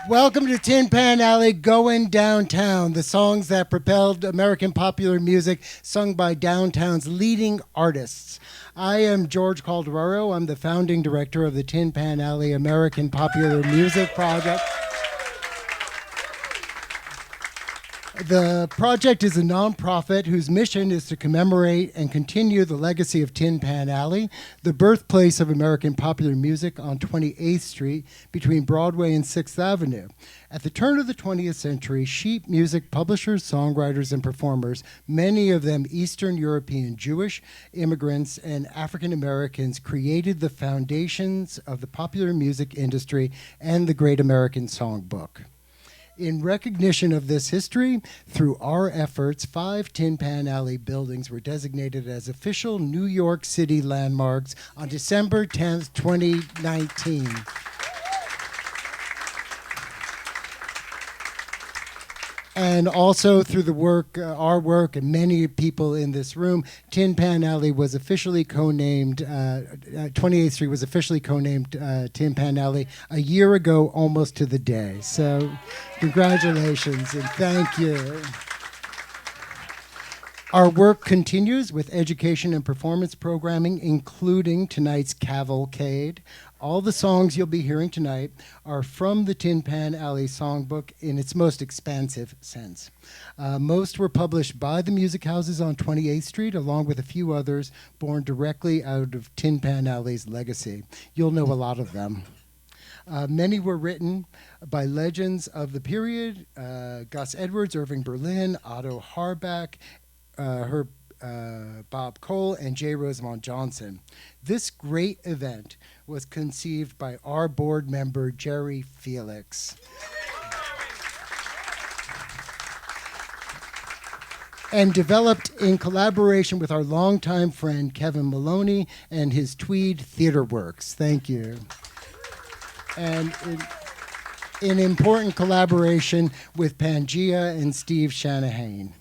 Welcome to Tin Pan Alley, Going Downtown, the songs that propelled American popular music sung by downtown's leading artists. I am George Calderaro. I'm the founding director of the Tin Pan Alley American Popular Music Project. The project is a nonprofit whose mission is to commemorate and continue the legacy of Tin Pan Alley, the birthplace of American popular music on 28th Street between Broadway and 6th Avenue. At the turn of the 20th century, sheet music publishers, songwriters, and performers, many of them Eastern European Jewish immigrants and African Americans, created the foundations of the popular music industry and the Great American Songbook. In recognition of this history, through our efforts, 5 Tin Pan Alley buildings were designated as official New York City landmarks on December 10th, 2019. And also through the work, our work, and many people in this room, Tin Pan Alley was officially co-named, 28th Street was officially co-named Tin Pan Alley a year ago, almost to the day. So congratulations and thank you. Our work continues with education and performance programming, including tonight's Cavalcade. All the songs you'll be hearing tonight are from the Tin Pan Alley Songbook in its most expansive sense. Most were published by the music houses on 28th Street, along with a few others born directly out of Tin Pan Alley's legacy. You'll know a lot of them. Many were written by legends of the period, Gus Edwards, Irving Berlin, Otto Harbach, Bob Cole, and J. Rosemont Johnson. This great event was conceived by our board member, Jerry Felix. And developed in collaboration with our longtime friend, Kevin Maloney, and his Tweed Theater Works. Thank you. And in important collaboration with Pangea and Steve Shanahan.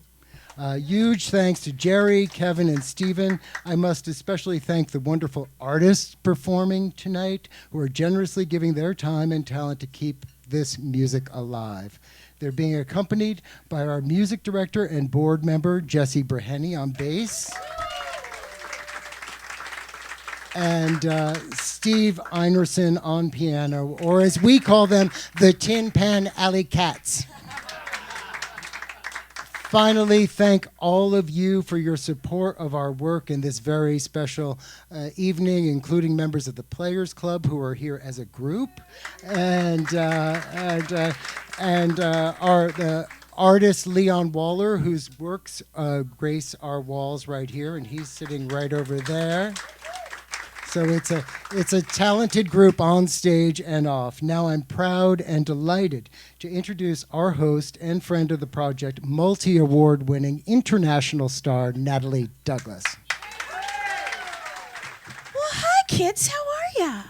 Huge thanks to Jerry, Kevin, and Stephen. I must especially thank the wonderful artists performing tonight who are generously giving their time and talent to keep this music alive. They're being accompanied by our music director and board member, Jesse Breheny, on bass, and Steve Einerson on piano, or as we call them, the Tin Pan Alley Cats. Finally, thank all of you for your support of our work in this very special evening, including members of the Players Club who are here as a group, and the artist Leon Waller, whose works grace our walls right here, and he's sitting right over there. So it's a talented group on stage and off. Now I'm proud and delighted to introduce our host and friend of the project, multi-award winning international star, Natalie Douglas. Well, hi kids, how are ya?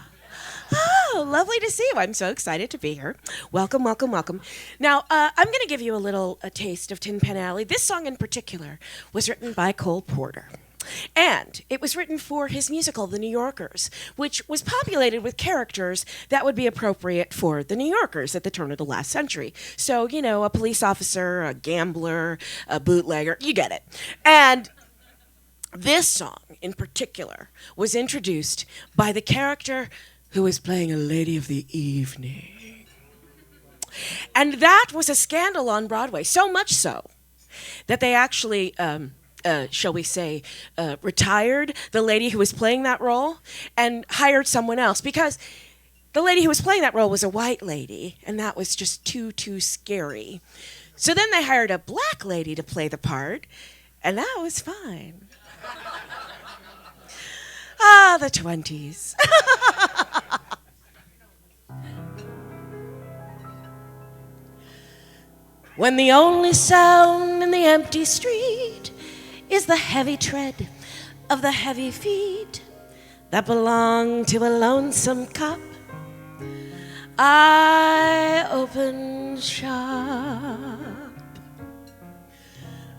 Oh, lovely to see you. I'm so excited to be here. Welcome, welcome, welcome. Now, I'm going to give you a taste of Tin Pan Alley. This song in particular was written by Cole Porter. And it was written for his musical, The New Yorkers, which was populated with characters that would be appropriate for the New Yorkers at the turn of the last century. So, you know, a police officer, a gambler, a bootlegger, you get it. And this song in particular was introduced by the character who was playing a lady of the evening. And that was a scandal on Broadway, so much so that they actually... shall we say, retired the lady who was playing that role and hired someone else, because the lady who was playing that role was a white lady, and that was just too scary. So then they hired a black lady to play the part, and that was fine. Ah, the 20s. When the only sound in the empty street is the heavy tread of the heavy feet that belong to a lonesome cop, I open shop.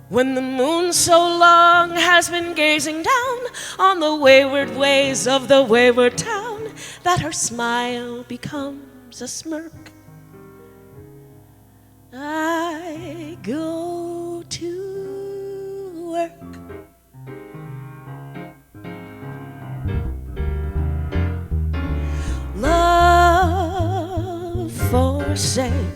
When the moon so long has been gazing down on the wayward ways of the wayward town, that her smile becomes a smirk, for sale.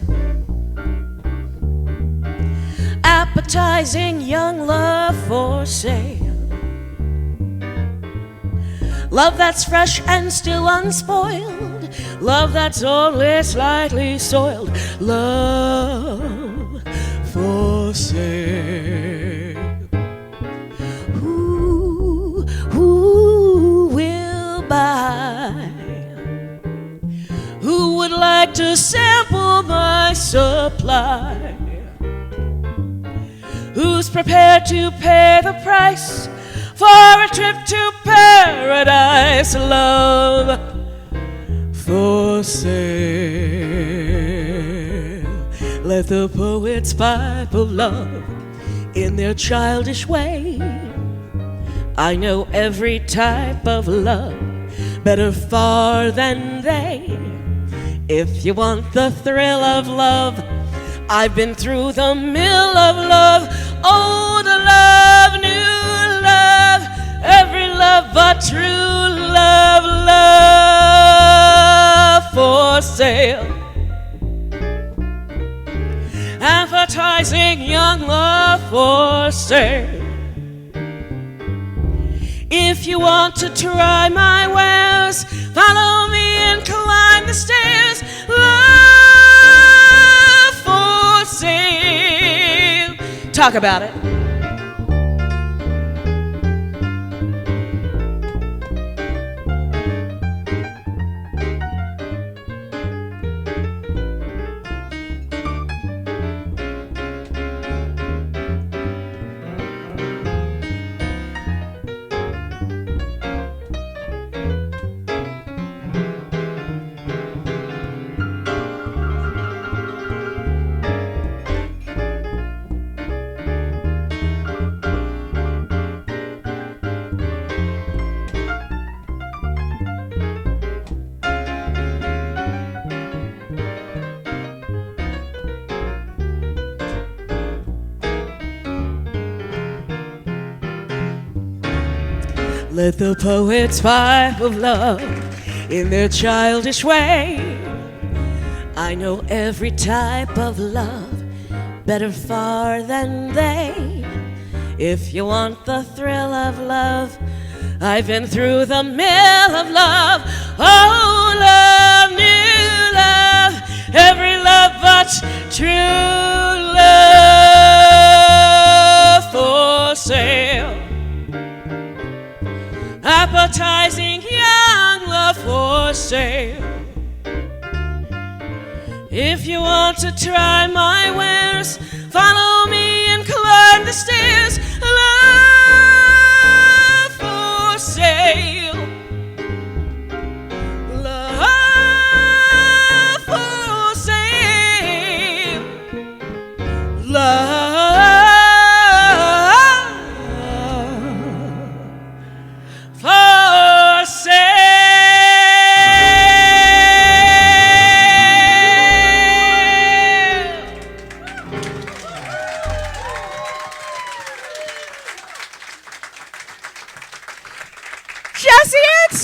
Appetizing young love for sale. Love that's fresh and still unspoiled. Love that's only slightly soiled. Love for sale. Who will buy? Who would like to sample my supply? Who's prepared to pay the price for a trip to paradise? Love for sale. Let the poets pipe of love in their childish way. I know every type of love better far than they. If you want the thrill of love, I've been through the mill of love. Old love, new love, every love but true love. Love for sale. Advertising young love for sale. If you want to try my wares, follow me and climb the stairs. Love for sale. Talk about it. Let the poets pipe of love in their childish way. I know every type of love better far than they. If you want the thrill of love, I've been through the mill of love. Oh, love, new love, every love but true love for sale. Appetizing young love for sale. If you want to try my wares, follow me and climb the stairs. Love for sale. Love for sale. Love for sale. Jessie and T.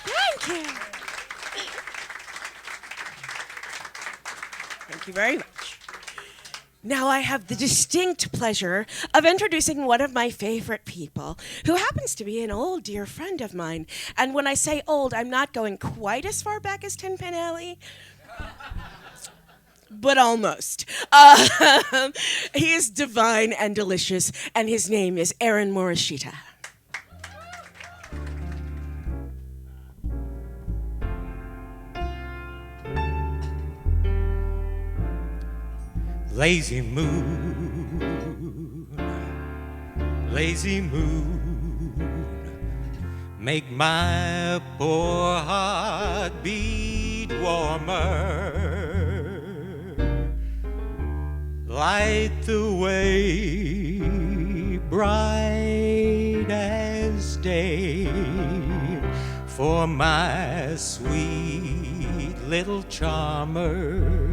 Thank you. Thank you very much. Now I have the distinct pleasure of introducing one of my favorite people, who happens to be an old dear friend of mine. And when I say old, I'm not going quite as far back as Tin Pan Alley, but almost. He is divine and delicious, and his name is Aaron Morishita. Lazy moon, lazy moon, make my poor heart beat warmer. Light the way, bright as day, for my sweet little charmer.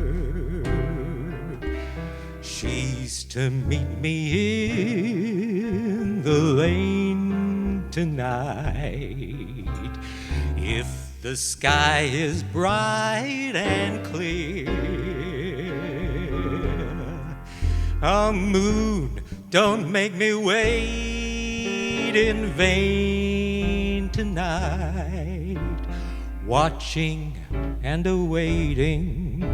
She's to meet me in the lane tonight. If The sky is bright and clear. A moon, don't make me wait in vain tonight, watching and awaiting.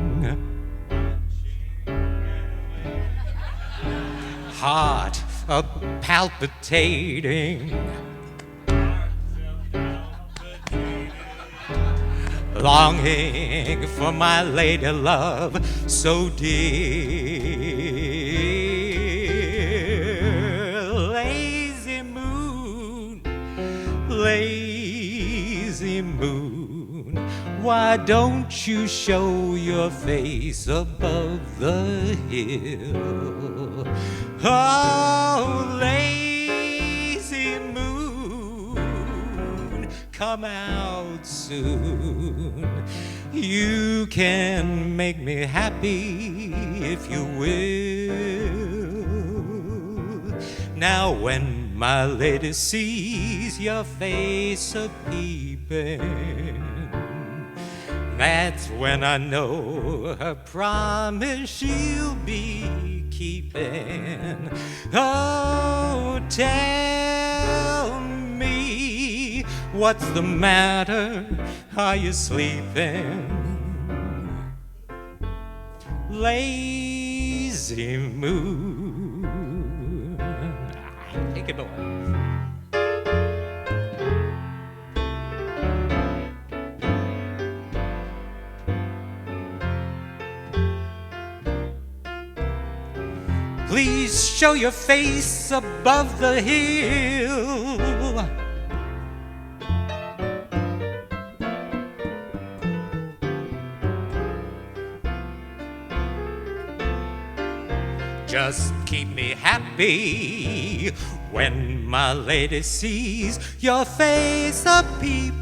Heart a palpitating, longing for my lady love so dear. Lazy moon, why don't you show your face above the hill? Oh, lazy moon, come out soon. You can make me happy if you will. Now when my lady sees your face a-peeping, that's when I know her promise she'll be keeping. Oh, tell me, what's the matter? Are you sleeping? Lazy moon. Take it away. Please show your face above the hill. Just keep me happy when my lady sees your face a-peeping.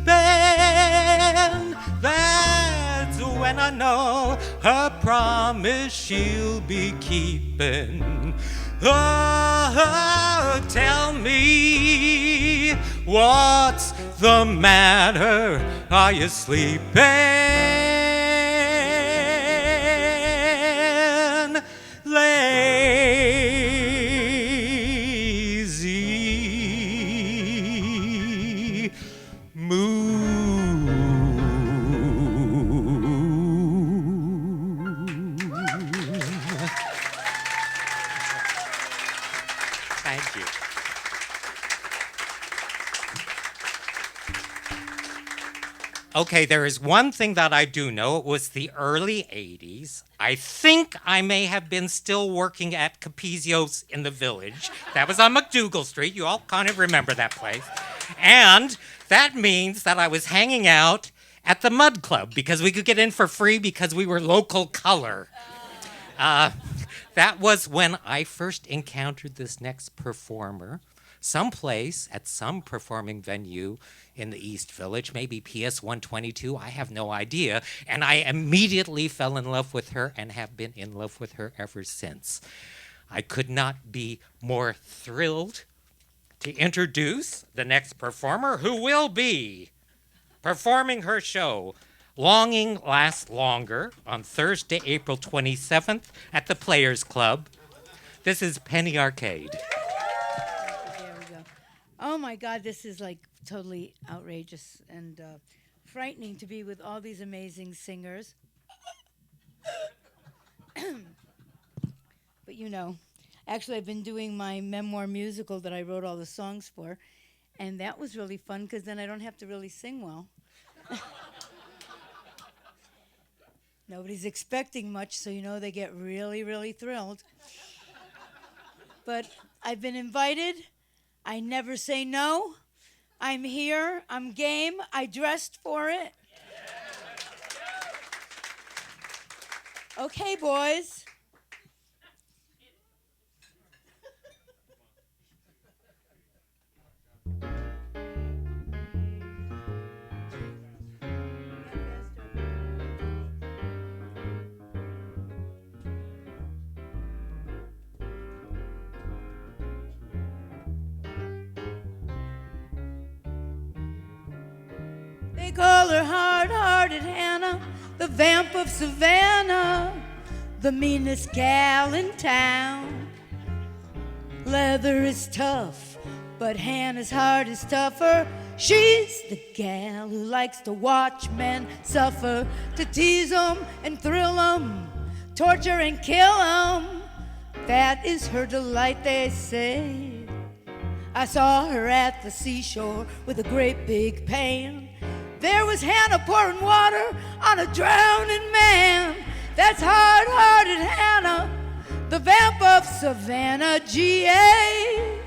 That's when I know her promise she'll be keeping. Oh, tell me, what's the matter? Are you sleeping? Lazy moon. Thank you. Okay, there is one thing that I do know. It was the early 80s. I think I may have been still working at Capizio's in the Village. That was on McDougal Street. You all kind of remember that place. And that means that I was hanging out at the Mud Club because we could get in for free because we were local color. That was when I first encountered this next performer, someplace at some performing venue in the East Village, maybe PS 122, I have no idea. And I immediately fell in love with her and have been in love with her ever since. I could not be more thrilled to introduce the next performer, who will be performing her show, Longing Lasts Longer, on Thursday, April 27th at the Players Club. This is Penny Arcade. There we go. Oh my God, this is like totally outrageous and frightening to be with all these amazing singers. But you know, actually I've been doing my memoir musical that I wrote all the songs for, and that was really fun because then I don't have to really sing well. Nobody's expecting much, so you know they get really, really thrilled. But I've been invited. I never say no. I'm here. I'm game. I dressed for it. Okay, boys. call her hard-hearted Hannah, the vamp of Savannah, the meanest gal in town. Leather is tough, but Hannah's heart is tougher. She's the gal who likes to watch men suffer, to tease 'em and thrill 'em, torture and kill 'em. That is her delight, they say. I saw her at the seashore with a great big pan. There was Hannah pouring water on a drowning man. That's hard-hearted Hannah, the vamp of Savannah, GA.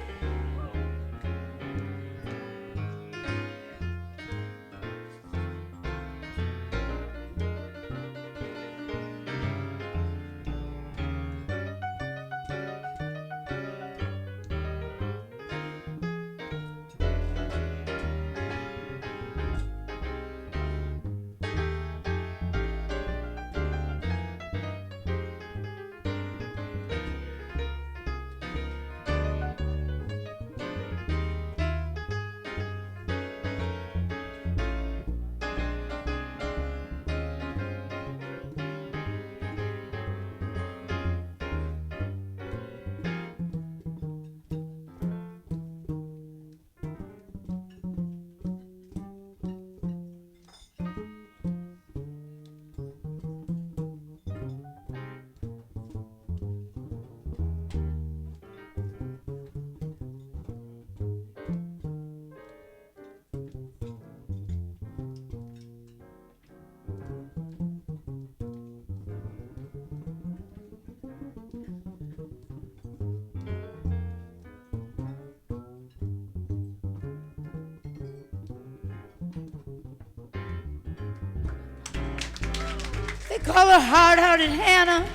They call her hard-hearted Hannah,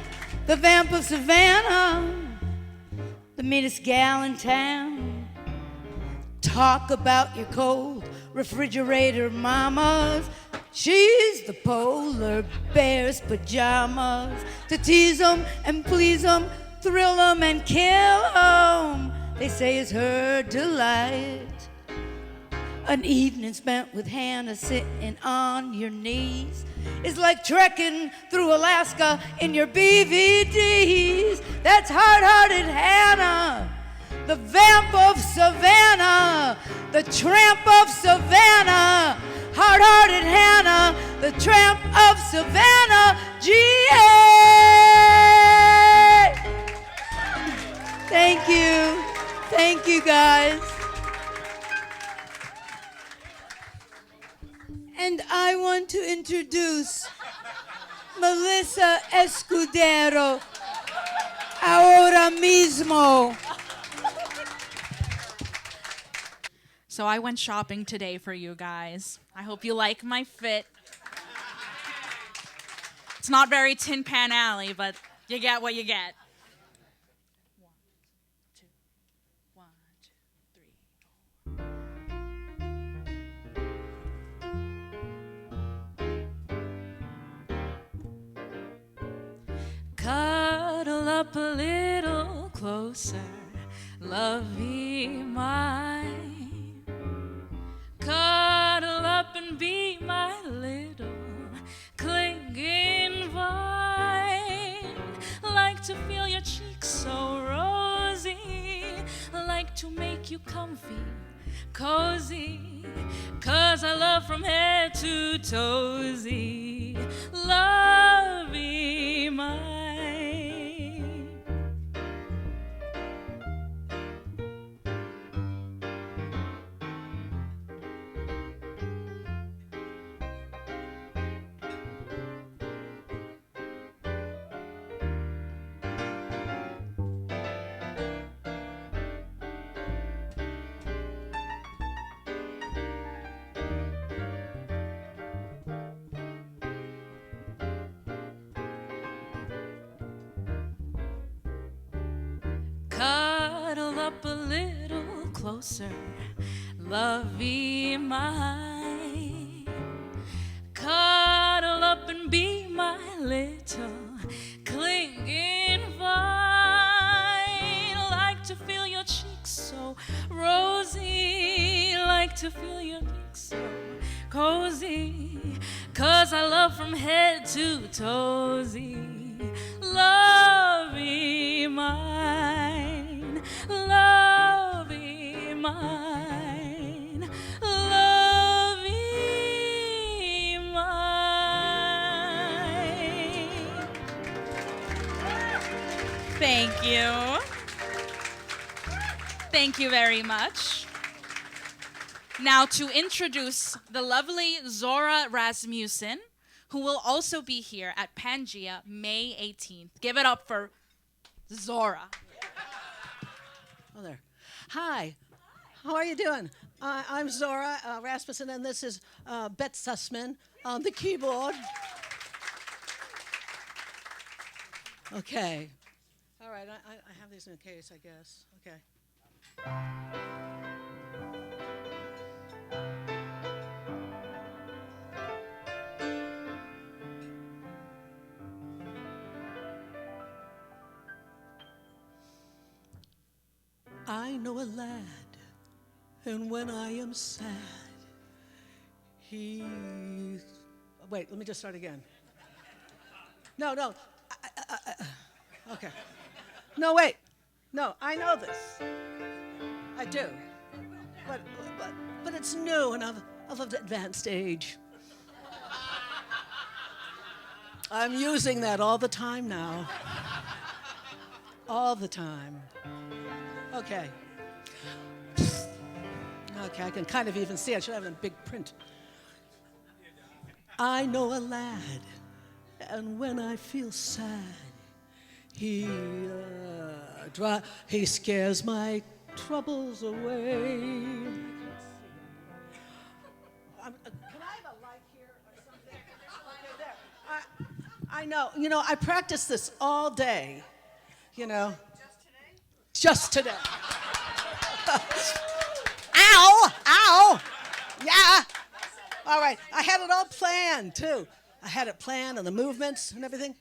the vamp of Savannah, the meanest gal in town. Talk about your cold refrigerator mamas. She's the polar bear's pajamas, to tease 'em and please 'em, thrill 'em and kill 'em. They say is her delight. An evening spent with Hannah sitting on your knees is like trekking through Alaska in your BVDs. That's hard-hearted Hannah, the vamp of Savannah, the tramp of Savannah. Hard-hearted Hannah, the tramp of Savannah, GA. Thank you. Thank you, guys. And I want to introduce Melissa Escudero ahora mismo. So I went shopping today for you guys. I hope you like my fit. It's not very Tin Pan Alley, but you get what you get. 1, 2, 3. Cuddle up a little closer, lovey mine. Cuddle up and be my little clinging vine. Like to feel your cheeks so rosy, like to make you comfy, cozy, 'cause I love from head to toesy, lovey mine. Cuddle up a little closer, lovey mine. Cuddle up and be my little clinging vine. Like to feel your cheeks so rosy, like to feel your cheeks so cozy, 'cause I love from head to toesy. Love be mine, love be mine, love be mine. Thank you. Thank you very much. Now to introduce the lovely Zora Rasmussen, who will also be here at Pangea May 18th. Give it up for Zora. Oh, there. Hi. How are you doing? I'm Zora Rasmussen, and this is Bet Sussman on the keyboard. Okay. All right, I have these in case, I guess. Okay. I know a lad, and when I am sad, he... Wait, let me just start again. No. Okay. No, wait. No, I know this. I do. But it's new and of an advanced age. I'm using that all the time now. All the time. Okay. Okay, I can kind of even see. I should have it in big print. I know a lad, and when I feel sad, he scares my troubles away. Can I have a light here or something? Okay, there. I know. You know, I practice this all day. You know. Just today. Ow! Ow! Yeah. All right. I had it all planned too. I had it planned and the movements and everything.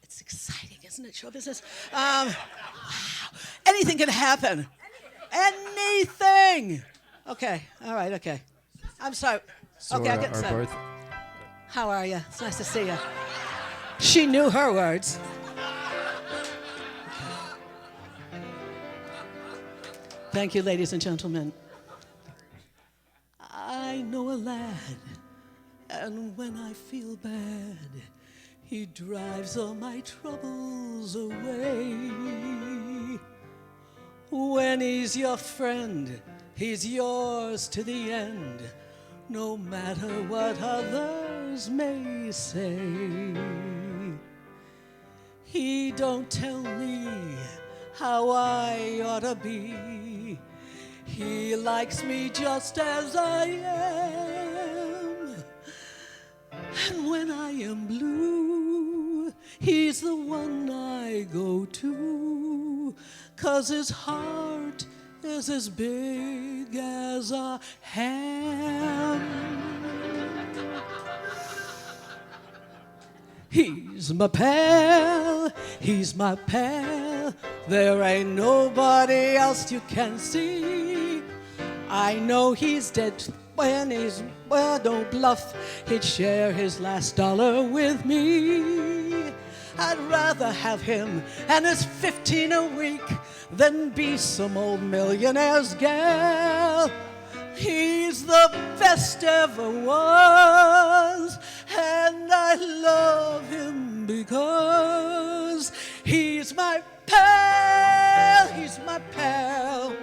It's exciting, isn't it? Show business. Wow. Anything can happen. Anything. Okay. All right. Okay. I'm sorry. Okay, I get set. How are you? It's nice to see you. She knew her words. Thank you, ladies and gentlemen. I know a lad, and when I feel bad, he drives all my troubles away. When he's your friend, he's yours to the end, no matter what others may say. He don't tell me how I ought to be. He likes me just as I am. And when I am blue, he's the one I go to, 'cause his heart is as big as a ham. He's my pal, he's my pal. There ain't nobody else you can see. I know he's dead when he's, well, don't bluff. He'd share his last dollar with me. I'd rather have him and his 15 a week than be some old millionaire's gal. He's the best ever was, and I love him because he's my pal, he's my pal.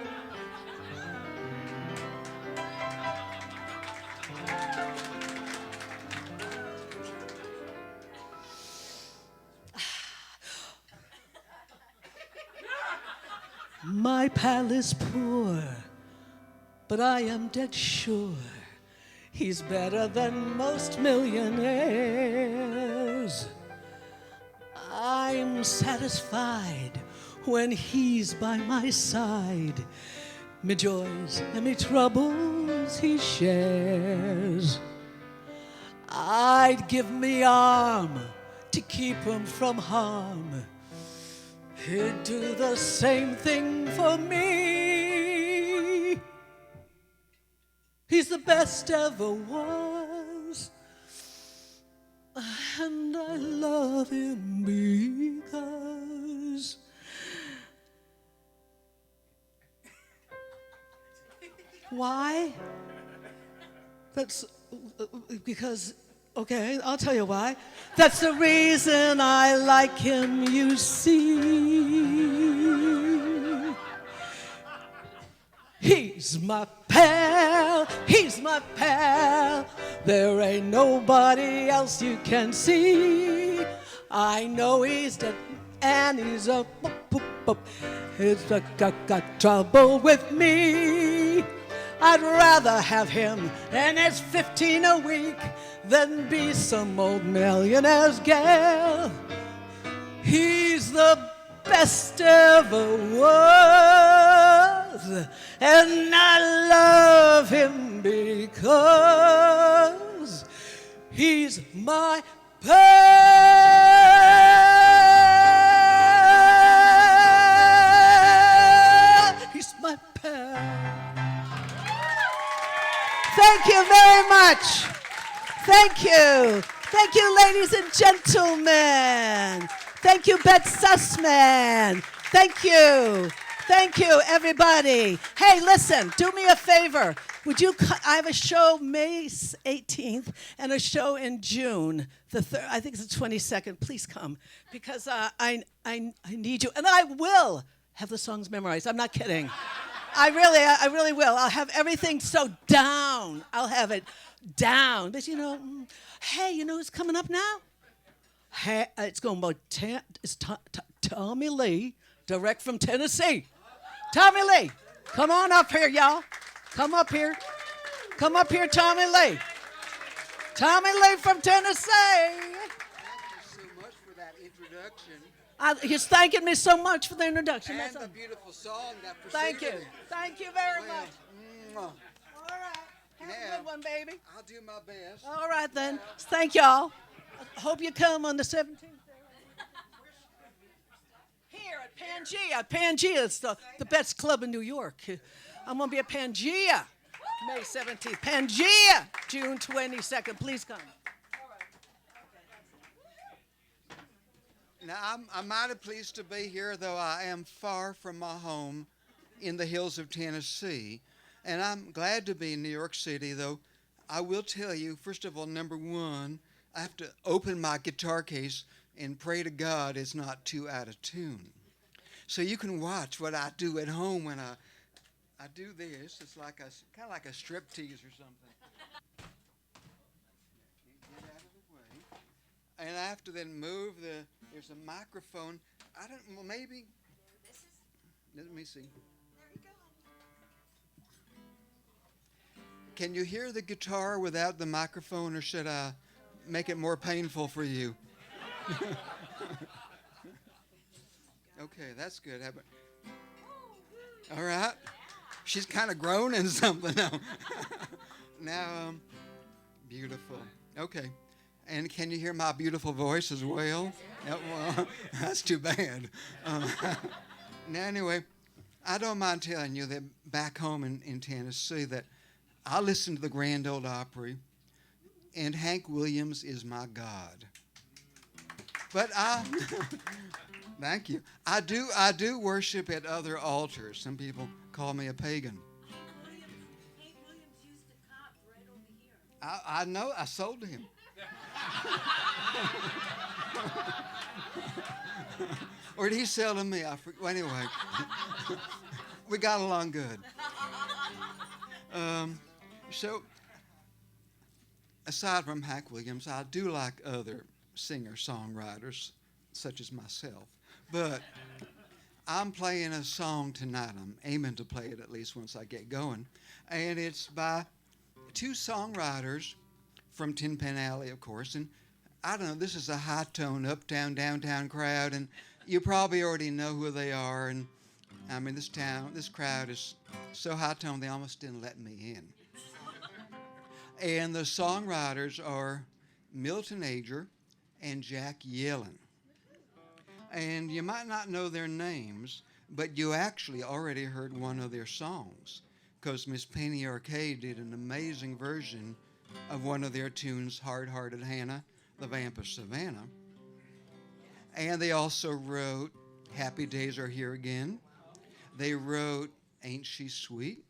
My pal is poor, but I am dead sure he's better than most millionaires. I'm satisfied when he's by my side. Me joys and me troubles he shares. I'd give me arm to keep him from harm. He'd do the same thing for me. He's the best ever was. And I love him because why? That's because, okay, I'll tell you why. That's the reason I like him, you see. He's my pal, he's my pal. There ain't nobody else you can see. I know he's dead and he's a he's got trouble with me. I'd rather have him and his 15 a week than be some old millionaire's gal. He's the best ever was, and I love him because he's my pal. He's my pal. Thank you very much. Thank you. Thank you, ladies and gentlemen. Thank you, Bet Sussman. Thank you. Thank you, everybody. Hey, listen, do me a favor. Would you? I have a show May 18th and a show in June. I think it's the 22nd. Please come because I need you, and I will have the songs memorized. I'm not kidding. I really will. I'll have everything so down. I'll have it down. But hey, you know who's coming up now? Hey, it's going to be Tommy Lee, direct from Tennessee. Tommy Lee, come on up here, y'all. Come up here. Come up here, Tommy Lee. Tommy Lee from Tennessee. Thank you so much for that introduction. He's thanking me so much for the introduction. And That's the all. beautiful song that Thank preceded you. it. Thank you very Well, much. mwah. All right. Have a Now, good one, baby. I'll do my best. All right, then. Thank y'all. I hope you come on the 17th. Here at Pangea. Pangea is the best club in New York. I'm going to be at Pangea May 17th. Pangea June 22nd. Please come. Now, I'm mighty pleased to be here, though I am far from my home in the hills of Tennessee. And I'm glad to be in New York City, though I will tell you, first of all, number one, I have to open my guitar case and pray to God it's not too out of tune. So you can watch what I do at home when I do this. It's like kind of like a striptease or something. Get out of the way. And I have to then move there's a microphone. Well, maybe. Let me see. Can you hear the guitar without the microphone, or should I make it more painful for you? Okay, that's good. How about, all right. She's kind of groaning something now. Now, beautiful. Okay. And can you hear my beautiful voice as well? Well, that's too bad. Now, anyway, I don't mind telling you that back home in Tennessee that I listen to the Grand Ole Opry, and Hank Williams is my God. But thank you. I do worship at other altars. Some people call me a pagan. Hank Williams used to cop right over here. I know. I sold to him. Or did he sell to me? Well, anyway, we got along good. So, aside from Hank Williams, I do like other singer-songwriters, such as myself. But I'm playing a song tonight. I'm aiming to play it at least once I get going. And it's by two songwriters from Tin Pan Alley, of course. And I don't know, this is a high-tone, uptown, downtown crowd. And you probably already know who they are. And I mean, this crowd is so high-tone, they almost didn't let me in. And the songwriters are Milton Ager and Jack Yellen. And you might not know their names, but you actually already heard one of their songs. because Miss Penny Arcade did an amazing version of one of their tunes, Hard-Hearted Hannah, the Vamp of Savannah. And they also wrote Happy Days Are Here Again. They wrote Ain't She Sweet?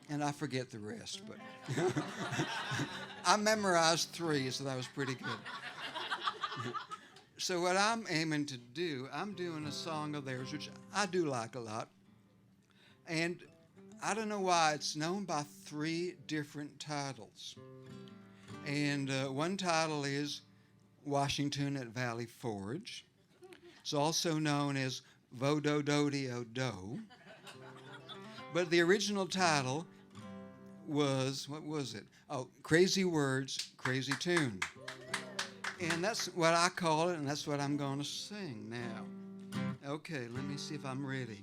And I forget the rest, but I memorized 3, so that was pretty good. So what I'm aiming to do, I'm doing a song of theirs, which I do like a lot. And I don't know why it's known by 3 different titles. And one title is Washington at Valley Forge. It's also known as Vo-Do-Do-De-O-Do. But the original title was, what was it? Oh, Crazy Words, Crazy Tune. And that's what I call it, and that's what I'm going to sing now. Okay, let me see if I'm ready.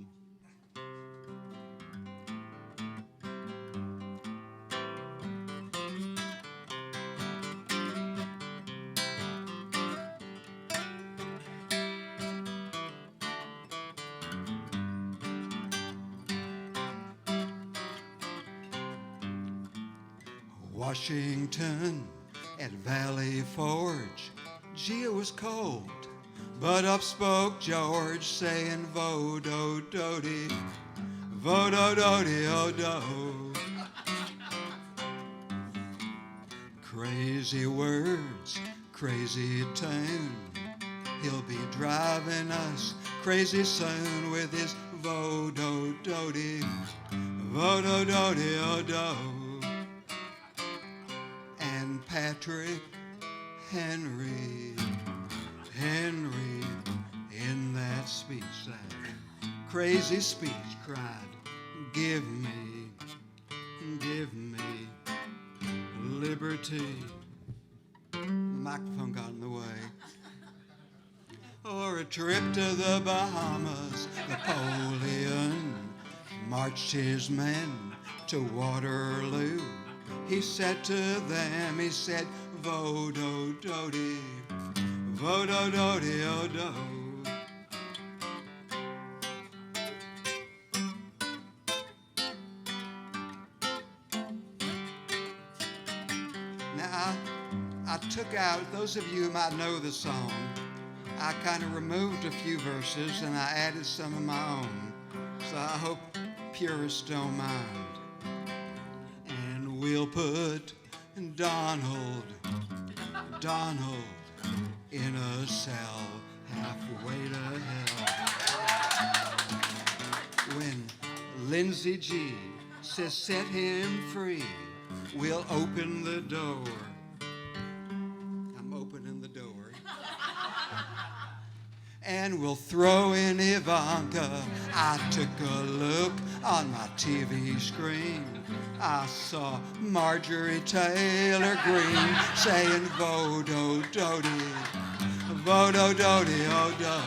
Washington at Valley Forge, gee, it was cold, but up spoke George saying Vo-Do-Do-De, Vo-Do-Do-De-O-Do. Crazy words, crazy tune, he'll be driving us crazy soon with his Vo-Do-Do-De, Vo-Do-Do-De-O-Do. Patrick Henry in that speech, that crazy speech cried, give me liberty. The microphone got in the way. Or a trip to the Bahamas. Napoleon marched his men to Waterloo. He said to them, he said, Vo-Do-Do-De, Vo-Do-Do-De-O-Do. Now, I took out, those of you who might know the song, I kind of removed a few verses and I added some of my own. So I hope purists don't mind. We'll put Donald in a cell halfway to hell. When Lindsay G says set him free, we'll open the door. I'm opening the door. And we'll throw in Ivanka. I took a look on my TV screen. I saw Marjorie Taylor Greene saying Vo-Do-Do-De, Vo-Do-Do-De-O-Do.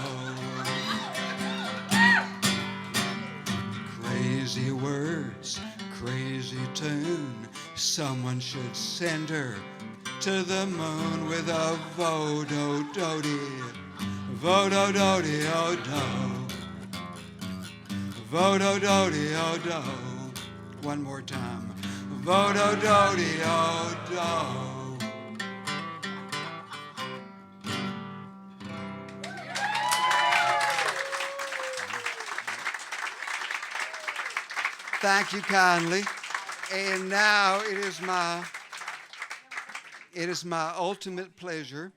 Crazy words, crazy tune. Someone should send her to the moon with a Vo-Do-Do-De, Vo-Do-Do-De-O-Do, Vo-Do-Do-De-O-Do. One more time. Vo-Do-Do-De-O-Do. Thank you kindly. And now it is my ultimate pleasure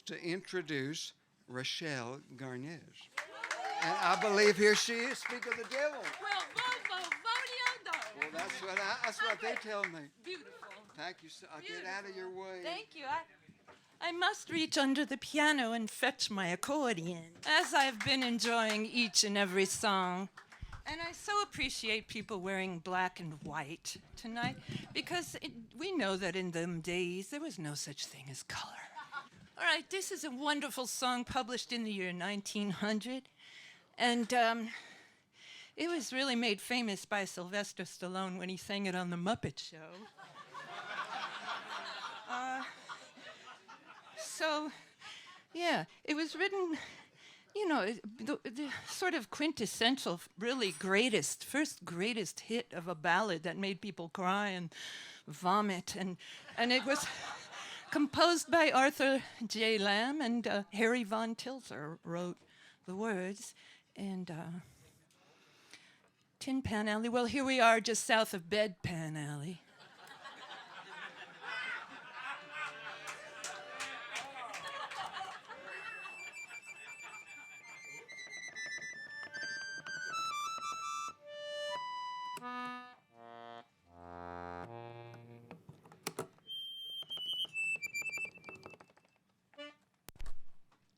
to introduce Rochelle Garnez. And I believe here she is. Speak of the devil. Well, that's what they tell me. Beautiful. Thank you. I'll get out of your way. Thank you. I must reach under the piano and fetch my accordion, as I've been enjoying each and every song. And I so appreciate people wearing black and white tonight, because we know that in them days there was no such thing as color. All right, this is a wonderful song published in the year 1900, and it was really made famous by Sylvester Stallone when he sang it on The Muppet Show. So, yeah, it was written you know, the sort of quintessential, really first greatest hit of a ballad that made people cry and vomit. And it was composed by Arthur J. Lamb, and Harry Von Tilzer wrote the words. And Tin Pan Alley, well, here we are just south of Bedpan Alley.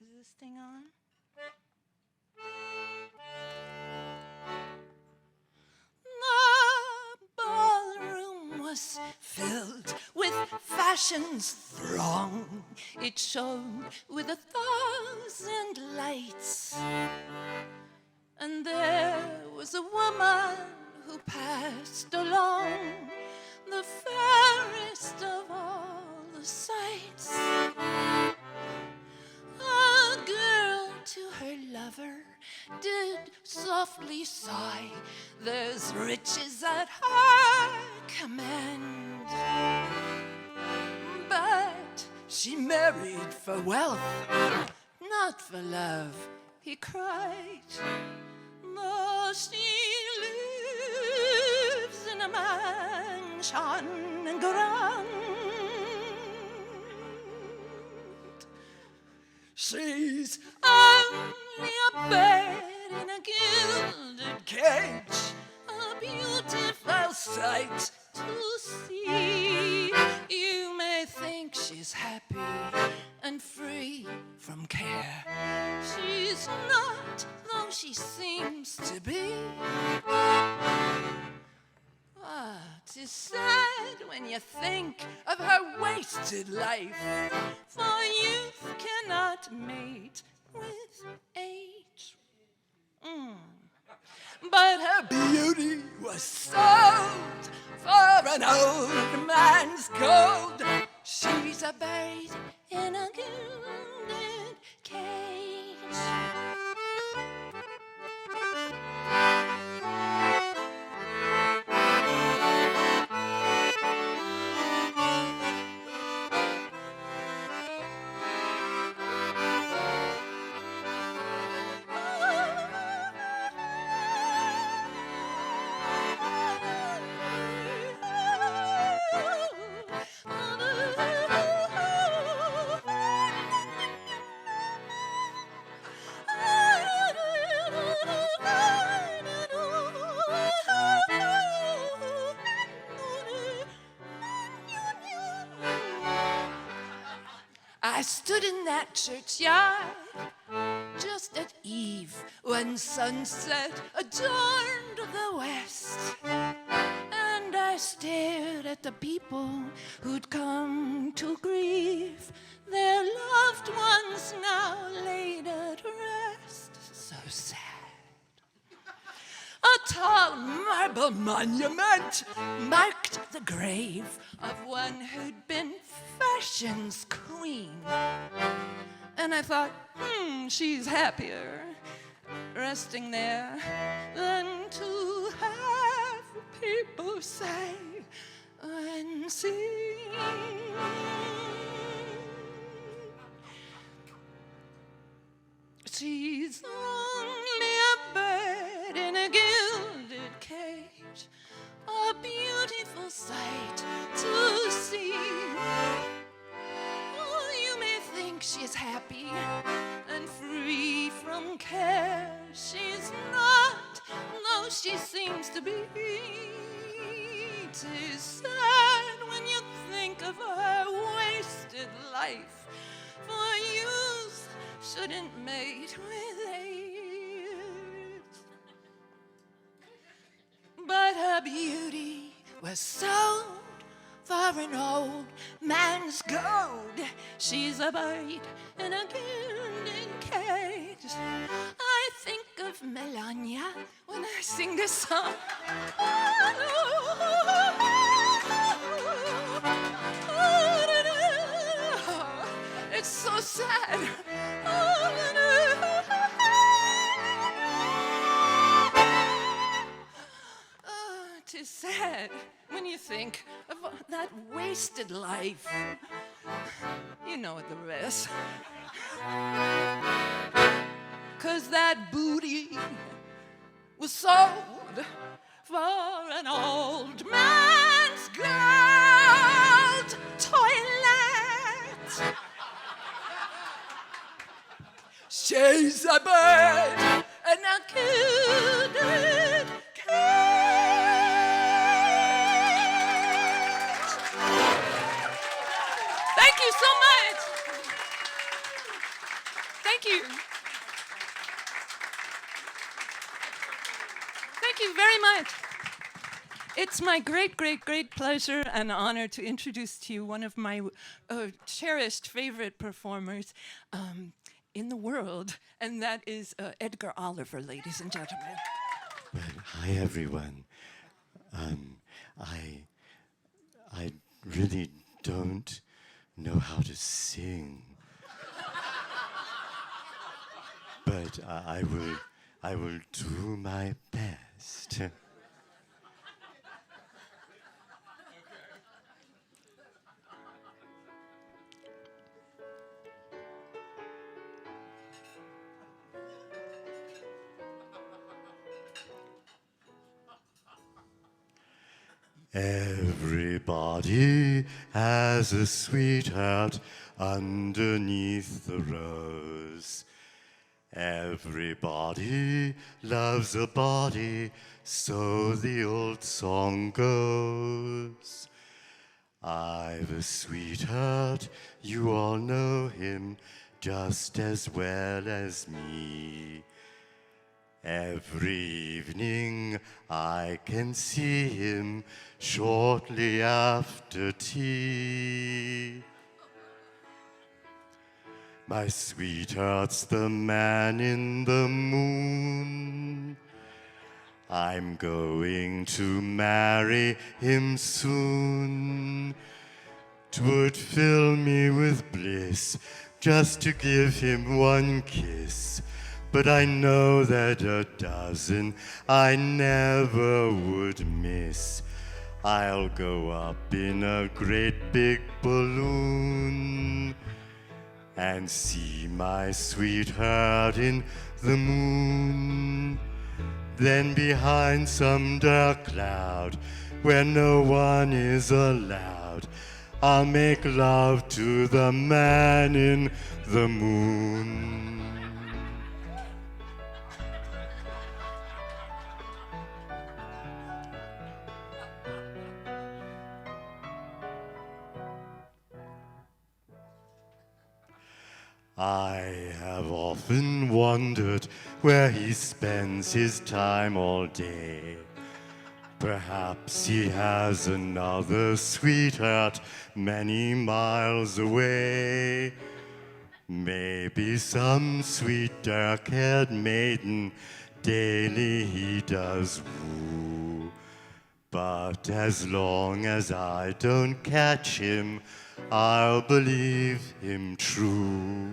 Is this thing on? The ballroom was filled with fashion's throng. It shone with 1,000 lights. And there was a woman who passed along, the fairest of all the sights. A girl to her lover did softly sigh, there's riches at her command. But she married for wealth, not for love, he cried. Though she lives in a mansion grand, she's only a bird in a gilded cage, a beautiful sight to see. You may think she's happy and free from care. She's not, though she seems to be. Ah, 'tis sad when you think of her wasted life, for youth cannot mate with age. But her beauty was sold for an old man's gold. She's a bird in a gilded cage. I stood in that churchyard just at eve when sunset adorned the west, and I stared at the people who'd come to grieve their loved ones now laid at rest. So sad. A tall marble monument marked the grave of one who'd been fashion's queen. And I thought, she's happier resting there than to have people say and sing. She's only a bird in a gilded cage, a beautiful sight to see. Oh, you may think she's happy and free from care. She's not, though she seems to be. 'Tis sad when you think of her wasted life, for youth shouldn't mate with age. But her beauty was sold for an old man's gold. She's a bird in a gilded cage. I think of Melania when I sing this song. It's so sad. that wasted life. You know the rest. 'Cause that booty was sold for an old man's gold toilet. She's a bird and I couldn't catch. Thank you so much. Thank you. Thank you very much. It's my great, great, great pleasure and honor to introduce to you one of my cherished favorite performers in the world, and that is Edgar Oliver, ladies and gentlemen. Well, hi everyone. I really don't know how to sing, but I will do my best. Everybody has a sweetheart underneath the rose. Everybody loves a body, so the old song goes. I've a sweetheart, you all know him just as well as me. Every evening I can see him shortly after tea. My sweetheart's the man in the moon. I'm going to marry him soon. 'Twould fill me with bliss just to give him one kiss. But I know that a dozen I never would miss. I'll go up in a great big balloon and see my sweetheart in the moon. Then behind some dark cloud where no one is allowed, I'll make love to the man in the moon. I have often wondered where he spends his time all day. Perhaps he has another sweetheart many miles away. Maybe some sweet dark-haired maiden daily he does woo. But as long as I don't catch him, I'll believe him true.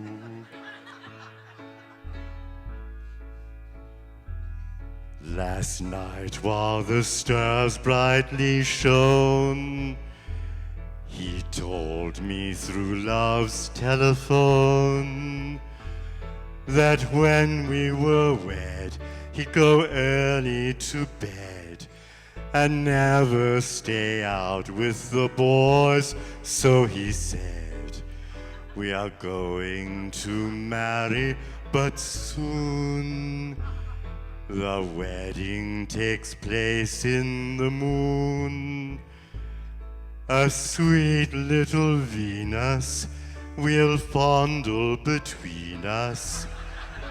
Last night while the stars brightly shone, he told me through love's telephone that when we were wed, he'd go early to bed and never stay out with the boys. So he said, we are going to marry, but soon. The wedding takes place in the moon. A sweet little Venus will fondle between us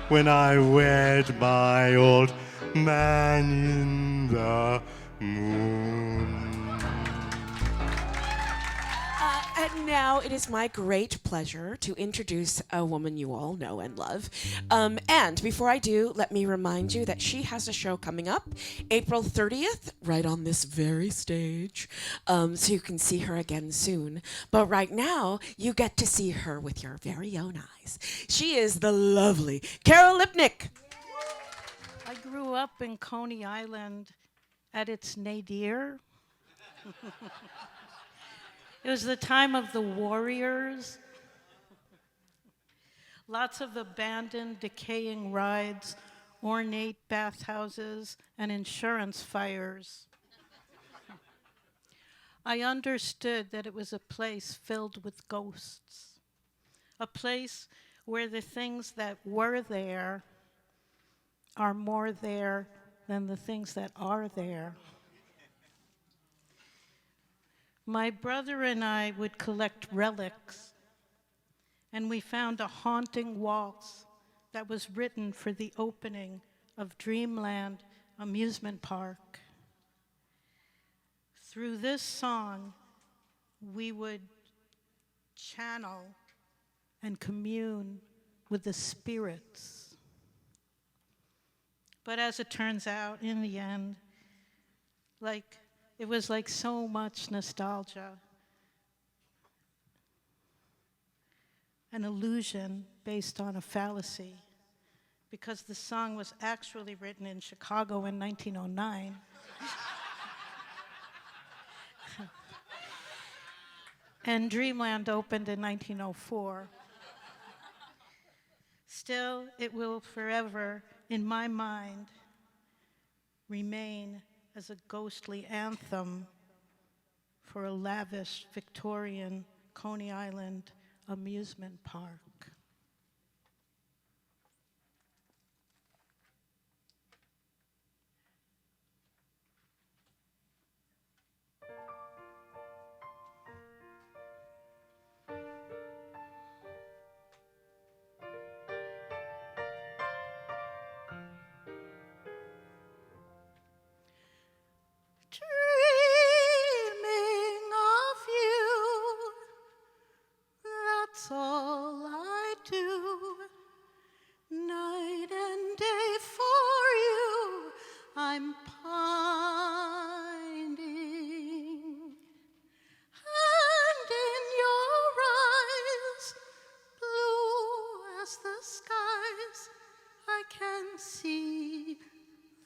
when I wed my old man in the moon. And now it is my great pleasure to introduce a woman you all know and love. And before I do, let me remind you that she has a show coming up April 30th, right on this very stage. So you can see her again soon. But right now, you get to see her with your very own eyes. She is the lovely Carol Lipnick. I grew up in Coney Island at its nadir. It was the time of the warriors. Lots of abandoned, decaying rides, ornate bathhouses, and insurance fires. I understood that it was a place filled with ghosts, a place where the things that were there are more there than the things that are there. My brother and I would collect relics, and we found a haunting waltz that was written for the opening of Dreamland Amusement Park. Through this song, we would channel and commune with the spirits. But as it turns out, in the end, it was like so much nostalgia, an illusion based on a fallacy, because the song was actually written in Chicago in 1909. And Dreamland opened in 1904. Still, it will forever, in my mind, remain as a ghostly anthem for a lavish Victorian Coney Island amusement park. Dreaming of you, that's all I do. Night and day for you, I'm pining. And in your eyes, blue as the skies, I can see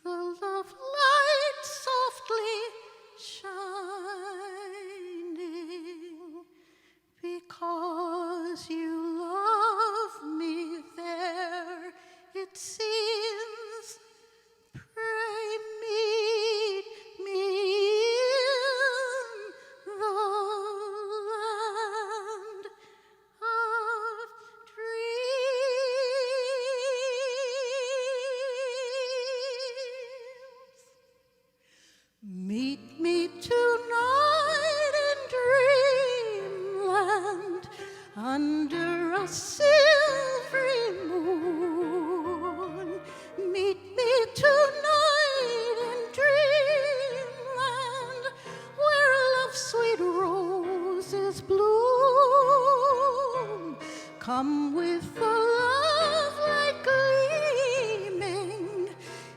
the love light softly shining. Because you love me there, it seems. Pray meet me in the land of dreams. Meet me tonight in dreamland under a silvery moon. Meet me tonight in dreamland where love's sweet roses bloom. Come with the love light gleaming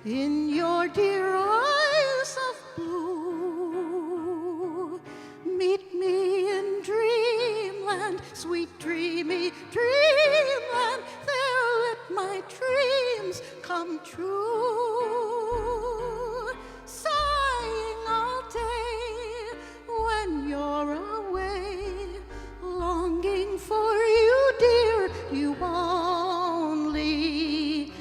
in your dear eyes of blue. Meet me in dreamland, sweet dreamy dreamland. There let my dreams come true. Sighing all day when you're away, longing for you, dear, you only. In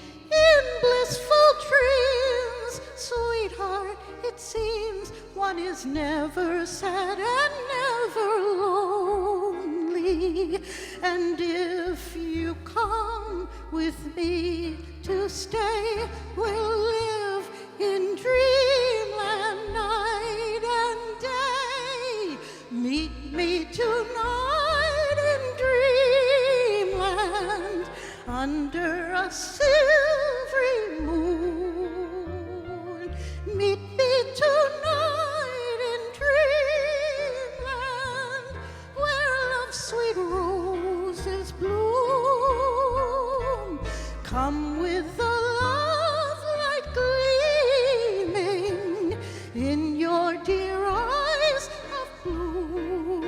blissful dreams, sweetheart, it seems one is never sad and never lonely. And if you come with me to stay, we'll live in dreamland night and day. Meet me tonight in dreamland under a silvery moon. Meet me tonight in dreamland where love's sweet roses bloom. Come with the love light gleaming in your dear eyes of blue.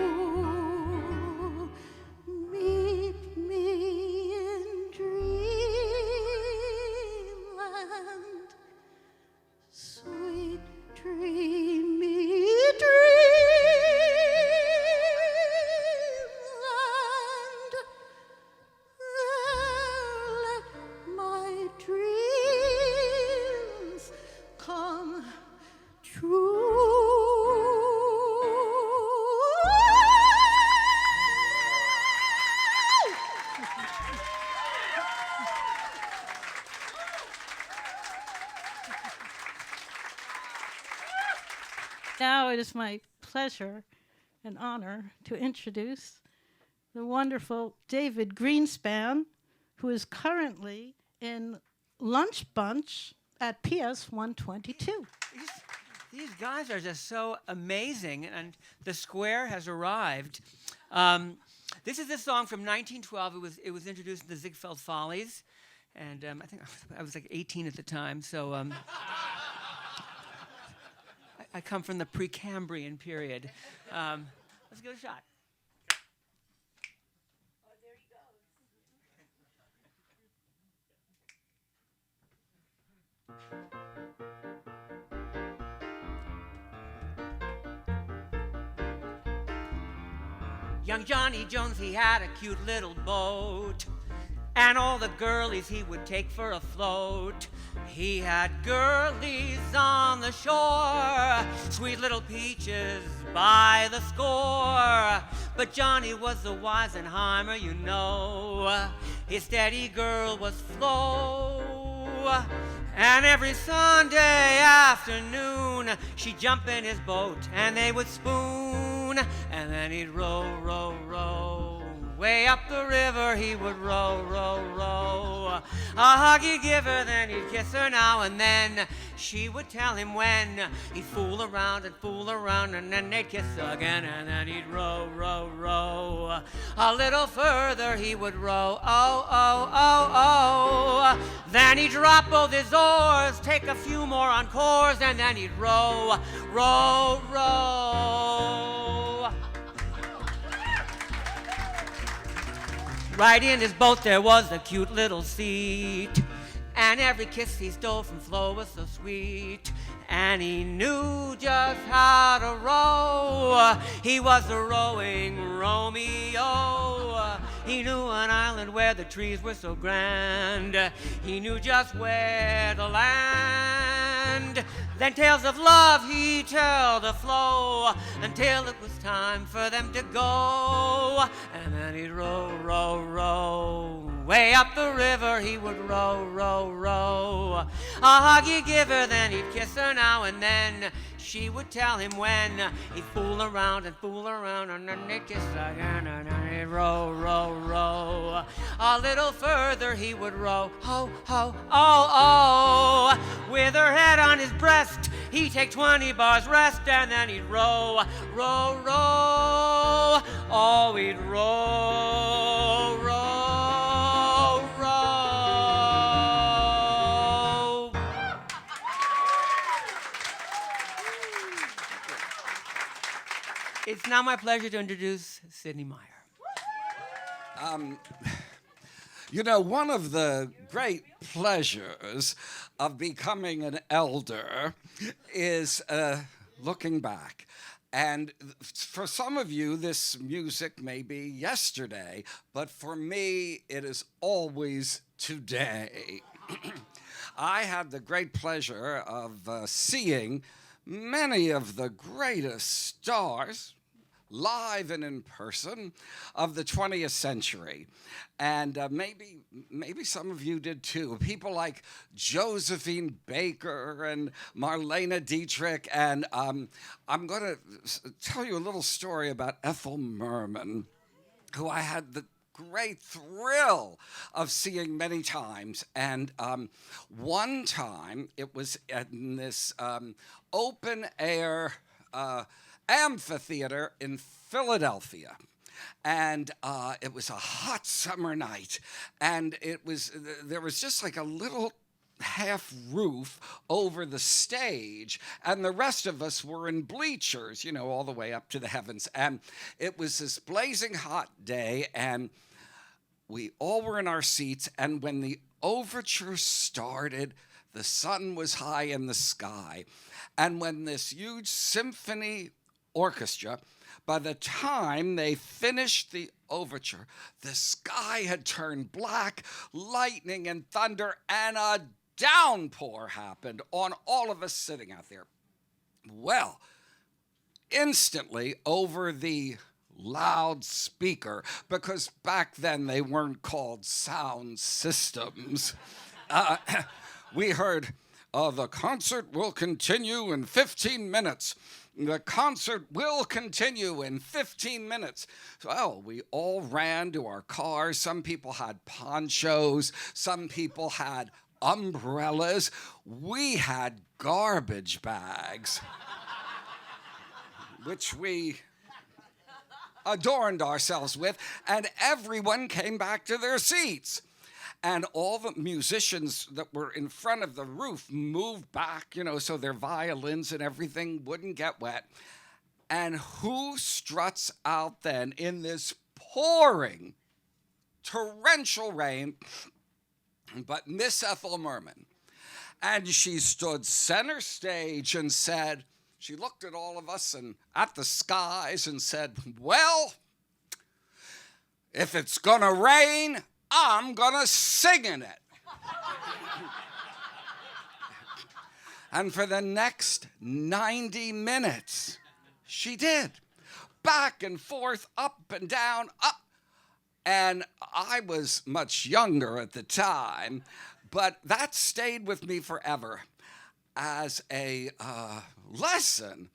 Meet me in dreamland, sweet dreamy dreamland. Now it is my pleasure and honor to introduce the wonderful David Greenspan, who is currently in Lunch Bunch at PS 122. These guys are just so amazing, and the square has arrived. This is a song from 1912. It was introduced in the Ziegfeld Follies, and I think I was like 18 at the time, so I come from the Precambrian period. Let's give it a shot. Young Johnny Jones, he had a cute little boat, and all the girlies he would take for a float. He had girlies on the shore, sweet little peaches by the score. But Johnny was the Weisenheimer, you know. His steady girl was Flo. And every Sunday afternoon, she'd jump in his boat and they would spoon. And then he'd row, row, row. Way up the river he would row, row, row. A hug he'd give her, then he'd kiss her now and then. She would tell him when. He'd fool around, and then they'd kiss again. And then he'd row, row, row. A little further he would row, oh, oh, oh, oh. Then he'd drop both his oars, take a few more encores, and then he'd row, row, row. Right in his boat there was a cute little seat, and every kiss he stole from Flo was so sweet. And he knew just how to row. He was a rowing Romeo. He knew an island where the trees were so grand. He knew just where to land. Then tales of love he'd tell to Flo until it was time for them to go. And then he'd row, row, row. Way up the river he would row, row, row. A hug he'd give her, then he'd kiss her now and then. She would tell him when. He'd fool around, and then they'd kiss again, and then he'd row, row, row. A little further he would row, ho, ho, oh, oh. With her head on his breast, he'd take 20 bars rest, and then he'd row, row, row. Oh, he'd row, row, row. It's now my pleasure to introduce Sidney Meyer. You know, one of the great pleasures of becoming an elder is looking back. And for some of you, this music may be yesterday, but for me, it is always today. I had the great pleasure of seeing many of the greatest stars, live and in person, of the 20th century. And maybe some of you did too. People like Josephine Baker and Marlene Dietrich. And I'm going to tell you a little story about Ethel Merman, who I had the great thrill of seeing many times. And one time, it was in this open-air amphitheater in Philadelphia. And it was a hot summer night, and there was just like a little half roof over the stage, and the rest of us were in bleachers, you know, all the way up to the heavens. And it was this blazing hot day, and we all were in our seats, and when the overture started, the sun was high in the sky. And when this huge symphony orchestra, by the time they finished the overture, the sky had turned black, lightning and thunder, and a downpour happened on all of us sitting out there. Well, instantly over the loudspeaker, because back then they weren't called sound systems, we heard, the concert will continue in 15 minutes. The concert will continue in 15 minutes. Well, we all ran to our cars. Some people had ponchos. Some people had umbrellas. We had garbage bags, which we adorned ourselves with, and everyone came back to their seats. And all the musicians that were in front of the roof moved back, so their violins and everything wouldn't get wet. And who struts out then in this pouring, torrential rain but Miss Ethel Merman? And she stood center stage and said, she looked at all of us and at the skies and said, well, if it's gonna rain, I'm gonna sing in it. And for the next 90 minutes, she did. Back and forth, up and down, up. And I was much younger at the time, but that stayed with me forever as a lesson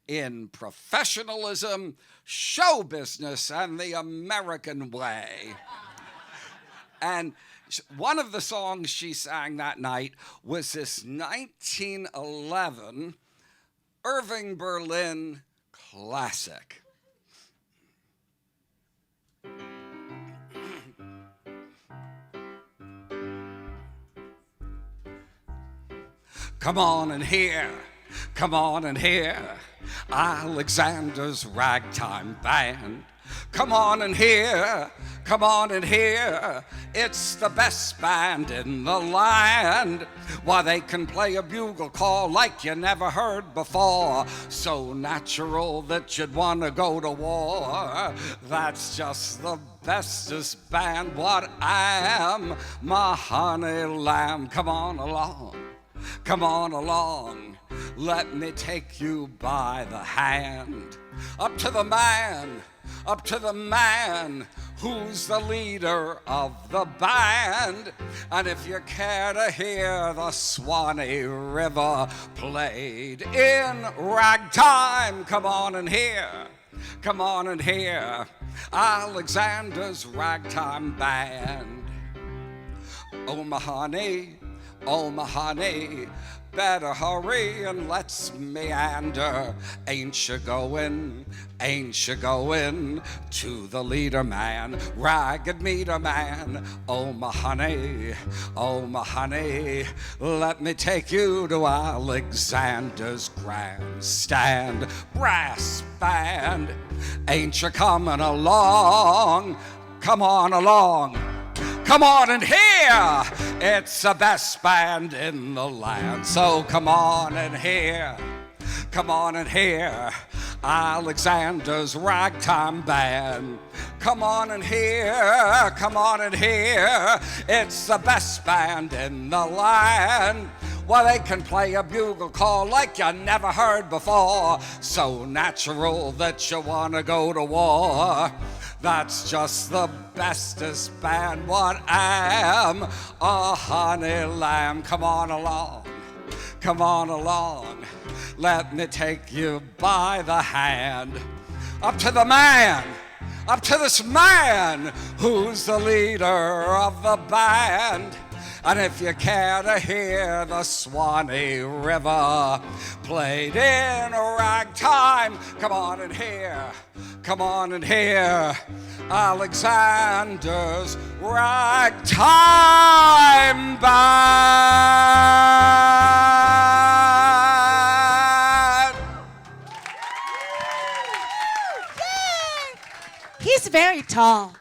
in professionalism, show business, and the American way. And one of the songs she sang that night was this 1911 Irving Berlin classic. Come on and hear, come on and hear Alexander's ragtime band. Come on and hear, come on and hear, it's the best band in the land. Why, they can play a bugle call like you never heard before, so natural that you'd want to go to war. That's just the bestest band what I am, my honey lamb. Come on along, come on along, let me take you by the hand. Up to the man, up to the man who's the leader of the band. And if you care to hear the Swanee River played in ragtime, come on and hear, come on and hear Alexander's ragtime band. Oh my honey, better hurry and let's meander. Ain't you going to the leader man, ragged meter man? Oh my honey, let me take you to Alexander's grandstand. Brass band, ain't you coming along? Come on along. Come on and hear, it's the best band in the land. So come on and hear, come on and hear Alexander's ragtime band. Come on and hear, come on and hear, it's the best band in the land. Well, they can play a bugle call like you never heard before, so natural that you want to go to war. That's just the bestest band what I am, a honey lamb. Come on along, come on along, let me take you by the hand. Up to the man, up to this man who's the leader of the band. And if you care to hear the Swanee River played in ragtime, come on and hear, come on and hear Alexander's ragtime band. He's very tall.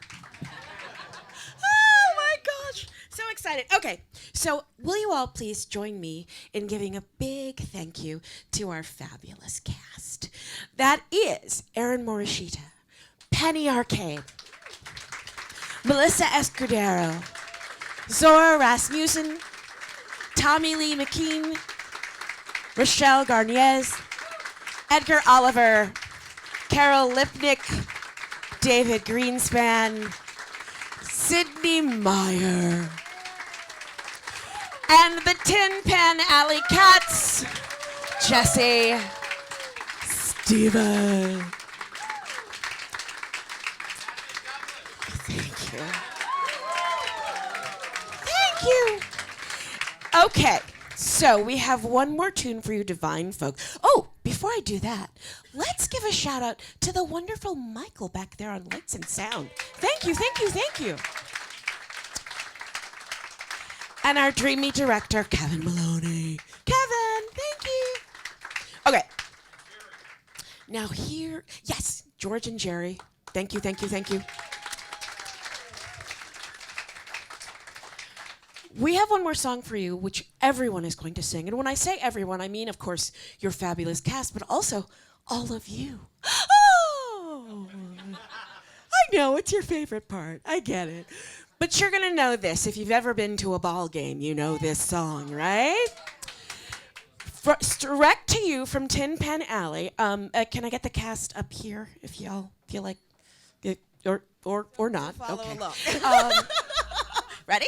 Oh my gosh, so excited. Okay, so will you all please join me in giving a big thank you to our fabulous cast. That is Erin Morishita, Penny Arcade, Melissa Escudero, Zora Rasmussen, Tommy Lee McKean, Rochelle Garniez, Edgar Oliver, Carol Lipnick, David Greenspan, Sydney Meyer, and the Tin Pan Alley Cats, Jesse, Diva. Thank you. Thank you. Okay, so we have one more tune for you, divine folk. Oh, before I do that, let's give a shout out to the wonderful Michael back there on Lights and Sound. Thank you, thank you, thank you. And our dreamy director, Kevin Maloney. Kevin, thank you. Okay. Now here, yes, George and Jerry. Thank you, thank you, thank you. We have one more song for you, which everyone is going to sing. And when I say everyone, I mean, of course, your fabulous cast, but also all of you. Oh! I know, it's your favorite part. I get it. But you're going to know this. If you've ever been to a ball game, you know this song, right? Direct to you from Tin Pan Alley. Can I get the cast up here if y'all feel like it, or not? Follow okay. along. Ready?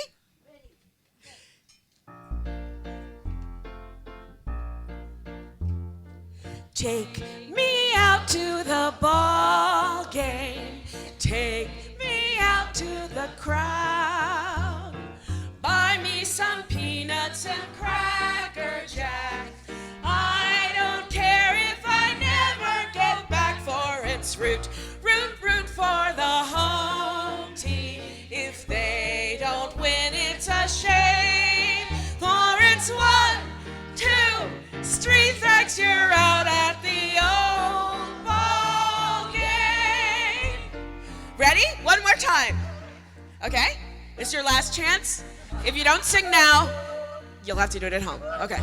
Take me out to the ball game. Take me out to the crowd. Buy me some peanuts and Cracker Jack. I don't care if I never get back, for it's root for the home team. If they don't win, it's a shame, for it's 1, 2, 3 strikes, you're out at the old ball game. Ready? One more time. Okay? It's your last chance. If you don't sing now, you'll have to do it at home. Okay.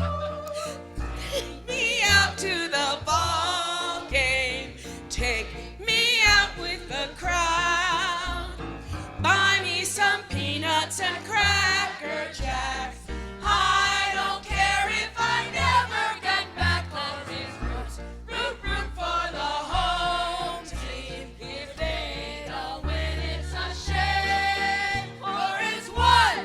Take me out to the ball game. Take me out with the crowd. Buy me some peanuts and Cracker Jacks. I don't care if I never get back, 'cause it's root for the home team. If they don't win, it's a shame, for it's 1,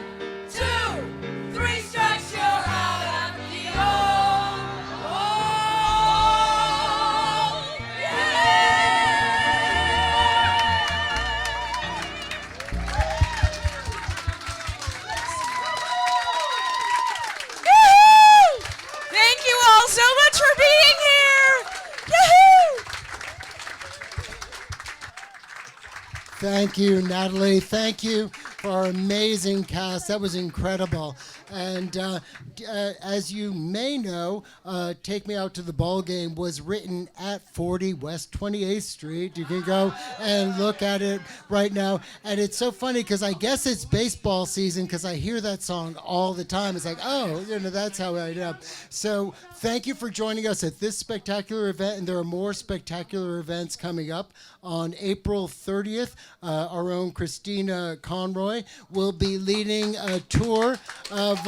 2, 3 strikes, you're out at the old Woo! Thank you all so much for being here. Yahoo! Thank you, Natalie. Thank you for our amazing cast. That was incredible. And as you may know, Take Me Out to the Ball Game was written at 40 West 28th Street. You can go and look at it right now. And it's so funny because I guess it's baseball season because I hear that song all the time. It's like, oh, that's how I know. So thank you for joining us at this spectacular event. And there are more spectacular events coming up. On April 30th, our own Christina Conroy will be leading a tour of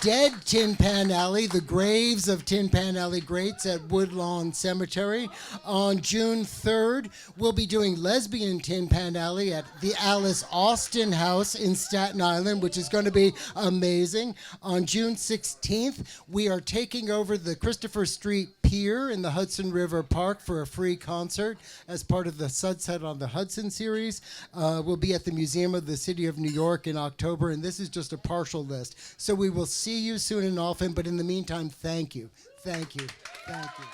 Dead Tin Pan Alley, the graves of Tin Pan Alley greats at Woodlawn Cemetery. On June 3rd, we'll be doing Lesbian Tin Pan Alley at the Alice Austin House in Staten Island, which is going to be amazing. On June 16th, we are taking over the Christopher Street Pier in the Hudson River Park for a free concert as part of the Sunset on the Hudson series. We'll be at the Museum of the City of New York in October, and this is just a partial list. So we will see you soon and often, but in the meantime, thank you. Thank you. Thank you.